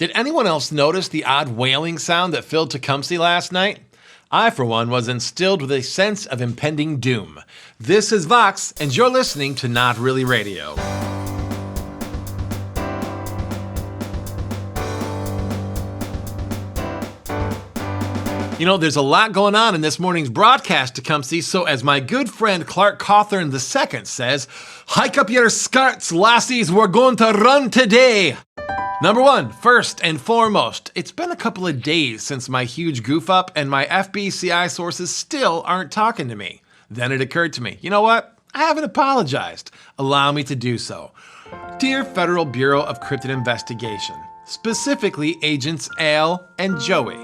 Did anyone else notice the odd wailing sound that filled Tecumseh last night? I, for one, was instilled with a sense of impending doom. This is Vox, and you're listening to Not Really Radio. You know, there's a lot going on in this morning's broadcast, Tecumseh, so as my good friend Clark Cothern II says, hike up your skirts, lassies, we're going to run today. Number one, first and foremost, it's been a couple of days since my huge goof up and my FBCI sources still aren't talking to me. Then it occurred to me, you know what? I haven't apologized. Allow me to do so. Dear Federal Bureau of Cryptid Investigation, specifically Agents Al and Joey,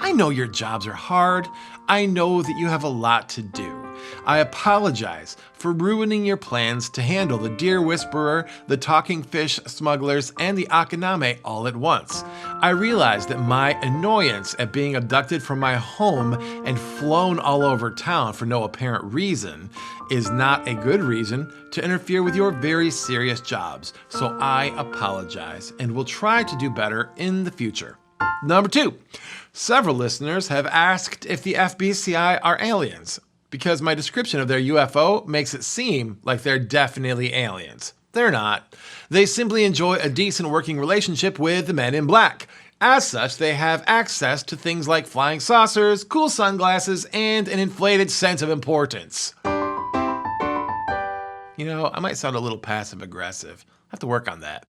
I know your jobs are hard. I know that you have a lot to do. I apologize for ruining your plans to handle the Deer Whisperer, the Talking Fish Smugglers, and the Akaname all at once. I realize that my annoyance at being abducted from my home and flown all over town for no apparent reason is not a good reason to interfere with your very serious jobs. So I apologize and will try to do better in the future. Number two, several listeners have asked if the FBCI are aliens, because my description of their UFO makes it seem like they're definitely aliens. They're not. They simply enjoy a decent working relationship with the men in black. As such, they have access to things like flying saucers, cool sunglasses, and an inflated sense of importance. You know, I might sound a little passive-aggressive. I have to work on that.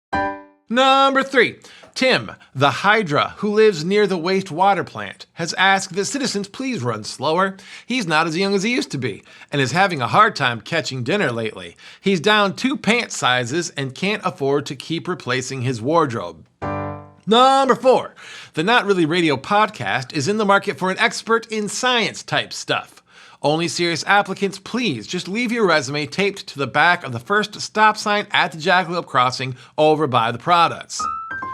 Number three, Tim, the Hydra, who lives near the wastewater plant, has asked that citizens please run slower. He's not as young as he used to be, and is having a hard time catching dinner lately. He's down 2 pant sizes and can't afford to keep replacing his wardrobe. Number four, the Not Really Radio podcast is in the market for an expert in science type stuff. Only serious applicants, please just leave your resume taped to the back of the first stop sign at the Jackalope Crossing over by the products.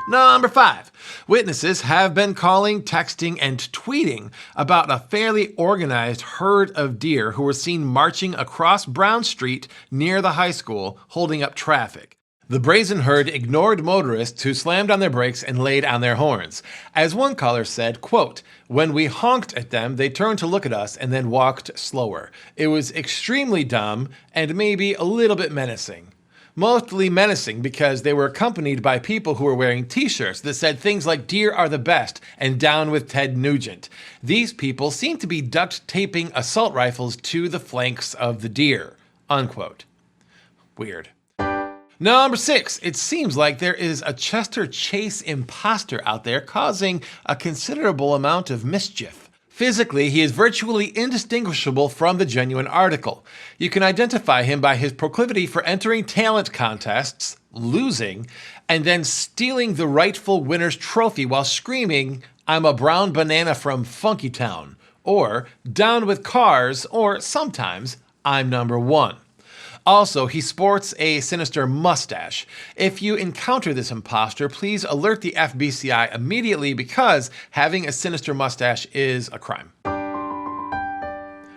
Number five, witnesses have been calling, texting, and tweeting about a fairly organized herd of deer who were seen marching across Brown Street near the high school, holding up traffic. The brazen herd ignored motorists who slammed on their brakes and laid on their horns. As one caller said, quote, when we honked at them, they turned to look at us and then walked slower. It was extremely dumb and maybe a little bit menacing. Mostly menacing because they were accompanied by people who were wearing t-shirts that said things like deer are the best and down with Ted Nugent. These people seemed to be duct taping assault rifles to the flanks of the deer, unquote. Weird. Number six, it seems like there is a Chester Chase imposter out there causing a considerable amount of mischief. Physically, he is virtually indistinguishable from the genuine article. You can identify him by his proclivity for entering talent contests, losing, and then stealing the rightful winner's trophy while screaming, I'm a brown banana from Funky Town, or down with cars, or sometimes, I'm number one. Also, he sports a sinister mustache. If you encounter this imposter, please alert the FBCI immediately because having a sinister mustache is a crime.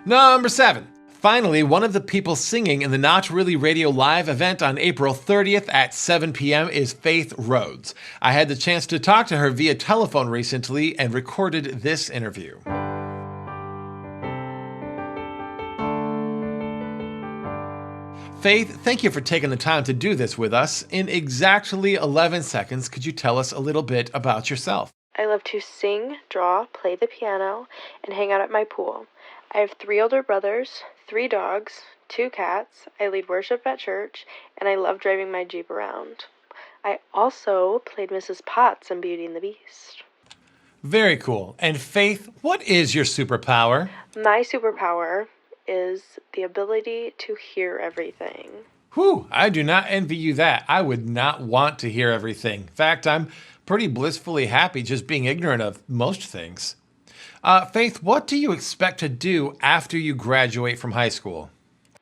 Number seven. Finally, one of the people singing in the Not Really Radio live event on April 30th at 7 p.m. is Faith Rhodes. I had the chance to talk to her via telephone recently and recorded this interview. Faith, thank you for taking the time to do this with us. In exactly 11 seconds, could you tell us a little bit about yourself? I love to sing, draw, play the piano, and hang out at my pool. I have 3 older brothers, 3 dogs, 2 cats, I lead worship at church, and I love driving my Jeep around. I also played Mrs. Potts in Beauty and the Beast. Very cool. And Faith, what is your superpower? My superpower is the ability to hear everything. Whew, I do not envy you that. I would not want to hear everything. In fact, I'm pretty blissfully happy just being ignorant of most things. Faith, what do you expect to do after you graduate from high school?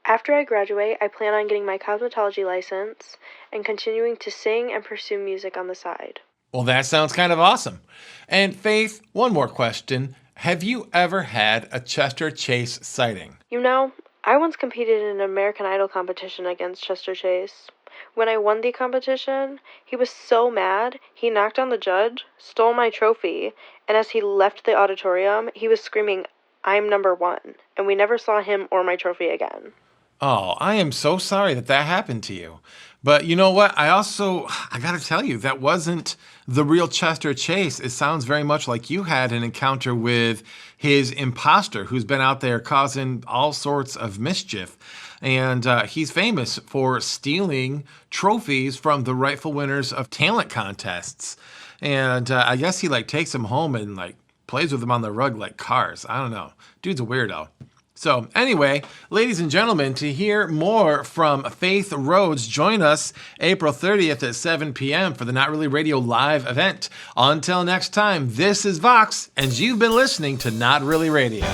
After I graduate, I plan on getting my cosmetology license and continuing to sing and pursue music on the side. Well, that sounds kind of awesome. And Faith, one more question. Have you ever had a Chester Chase sighting? You know, I once competed in an American Idol competition against Chester Chase. When I won the competition, he was so mad, he knocked on the judge, stole my trophy, and as he left the auditorium, he was screaming, "I'm number one," and we never saw him or my trophy again. Oh, I am so sorry that that happened to you. But you know what? I gotta tell you, that wasn't the real Chester Chase. It sounds very much like you had an encounter with his imposter who's been out there causing all sorts of mischief. And he's famous for stealing trophies from the rightful winners of talent contests. And I guess he like takes them home and like plays with them on the rug like cars. I don't know. Dude's a weirdo. So anyway, ladies and gentlemen, to hear more from Faith Rhodes, join us April 30th at 7 p.m. for the Not Really Radio live event. Until next time, this is Vox, and you've been listening to Not Really Radio.